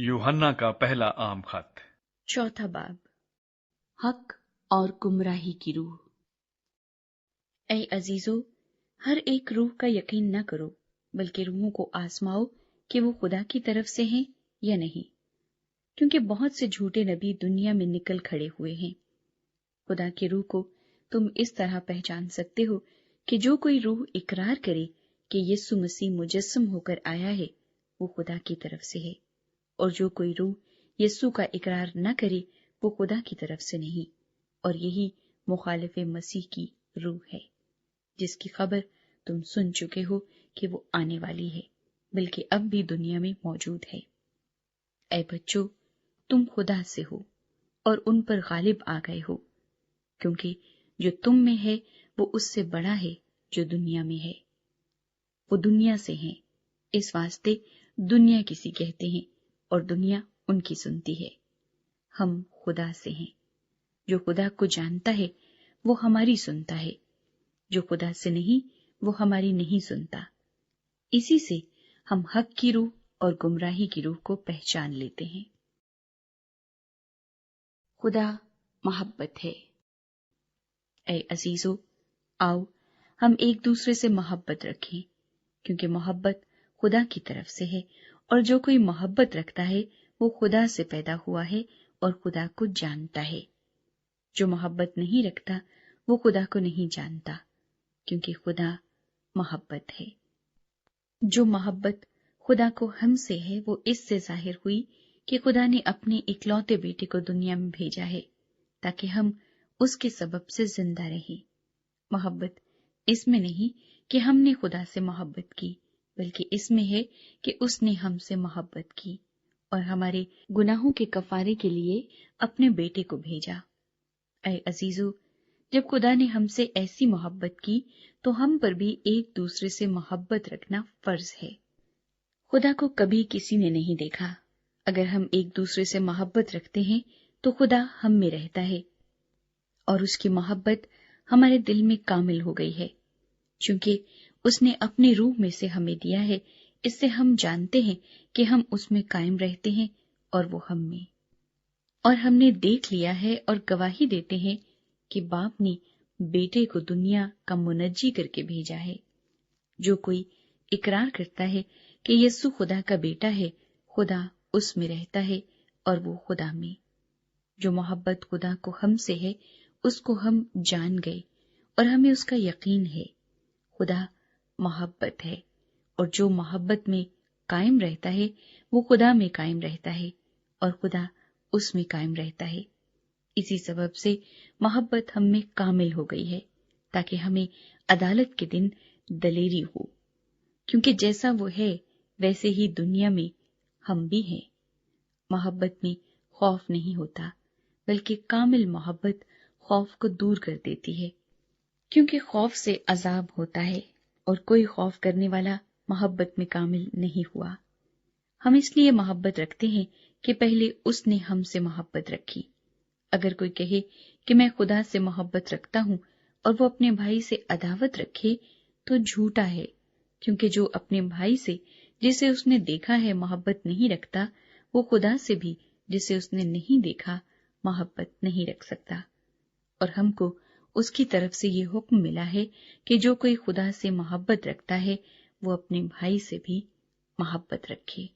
यूहन्ना का पहला आम खत। चौथा बाब। हक और गुमराही की रूह। ऐ अजीजों, हर एक रूह का यकीन न करो, बल्कि रूहों को आजमाओ कि वो खुदा की तरफ से हैं या नहीं, क्योंकि बहुत से झूठे नबी दुनिया में निकल खड़े हुए हैं। खुदा की रूह को तुम इस तरह पहचान सकते हो कि जो कोई रूह इकरार करे कि यीशु मसीह मुजस्सम होकर आया है, वो खुदा की तरफ से है, और जो कोई रूह यीशु का इकरार न करे, वो खुदा की तरफ से नहीं। और यही मुखालिफे मसीह की रूह है, जिसकी खबर तुम सुन चुके हो कि वो आने वाली है, बल्कि अब भी दुनिया में मौजूद है। ऐ बच्चों, तुम खुदा से हो और उन पर गालिब आ गए हो, क्योंकि जो तुम में है वो उससे बड़ा है जो दुनिया में है। वो दुनिया से हैं, इस वास्ते दुनिया किसी कहते हैं और दुनिया उनकी सुनती है। हम खुदा से हैं। जो खुदा को जानता है वो हमारी सुनता है, जो खुदा से नहीं वो हमारी नहीं सुनता। इसी से हम हक की रूह और गुमराही की रूह को पहचान लेते हैं। खुदा मोहब्बत है। ऐ अजीजों, आओ हम एक दूसरे से मोहब्बत रखें, क्योंकि मोहब्बत खुदा की तरफ से है, और जो कोई मोहब्बत रखता है वो खुदा से पैदा हुआ है और खुदा को जानता है। जो मोहब्बत नहीं रखता वो खुदा को नहीं जानता, क्योंकि खुदा मोहब्बत है। जो मोहब्बत खुदा को हमसे है वो इससे जाहिर हुई कि खुदा ने अपने इकलौते बेटे को दुनिया में भेजा है, ताकि हम उसके सबब से जिंदा रहें। मोहब्बत इसमें नहीं कि हमने खुदा से मोहब्बत की, बल्कि इसमें है कि उसने हमसे मोहब्बत की और हमारे गुनाहों के कफारे के लिए अपने बेटे को भेजा। ऐ अजीजों, जब खुदा ने हमसे ऐसी मोहब्बत की तो हम पर भी एक दूसरे से मोहब्बत रखना फर्ज है। खुदा को कभी किसी ने नहीं देखा। अगर हम एक दूसरे से मोहब्बत रखते हैं तो खुदा हम में रहता है और उसकी मोहब्बत हमारे दिल में कामिल हो गई है, क्योंकि उसने अपनी रूह में से हमें दिया है। इससे हम जानते हैं कि हम उसमें कायम रहते हैं और वो हम में। और हमने देख लिया है और गवाही देते हैं कि बाप ने बेटे को दुनिया का मुनज्जी करके भेजा है। जो कोई इकरार करता है कि यीशु खुदा का बेटा है, खुदा उसमें रहता है और वो खुदा में। जो मोहब्बत खुदा को हमसे है उसको हम जान गए और हमें उसका यकीन है। खुदा मोहब्बत है, और जो मोहब्बत में कायम रहता है वो खुदा में कायम रहता है और खुदा उसमें कायम रहता है। इसी सबब से मोहब्बत हम में कामिल हो गई है, ताकि हमें अदालत के दिन दलेरी हो, क्योंकि जैसा वो है वैसे ही दुनिया में हम भी हैं। मोहब्बत में खौफ नहीं होता, बल्कि कामिल मोहब्बत खौफ को दूर कर देती है, क्योंकि खौफ से अजाब होता है और कोई खौफ करने वाला मोहब्बत में कामिल नहीं हुआ। हम इसलिए मोहब्बत रखते हैं कि पहले उसने हमसे मोहब्बत रखी। अगर कोई कहे कि मैं खुदा से मोहब्बत रखता हूं और वो अपने भाई से अदावत रखे तो झूठा है, क्योंकि जो अपने भाई से जिसे उसने देखा है मोहब्बत नहीं रखता, वो खुदा से भी जिसे उसने नहीं देखा मोहब्बत नहीं रख सकता। और हमको उसकी तरफ से ये हुक्म मिला है कि जो कोई खुदा से मोहब्बत रखता है वो अपने भाई से भी मोहब्बत रखे।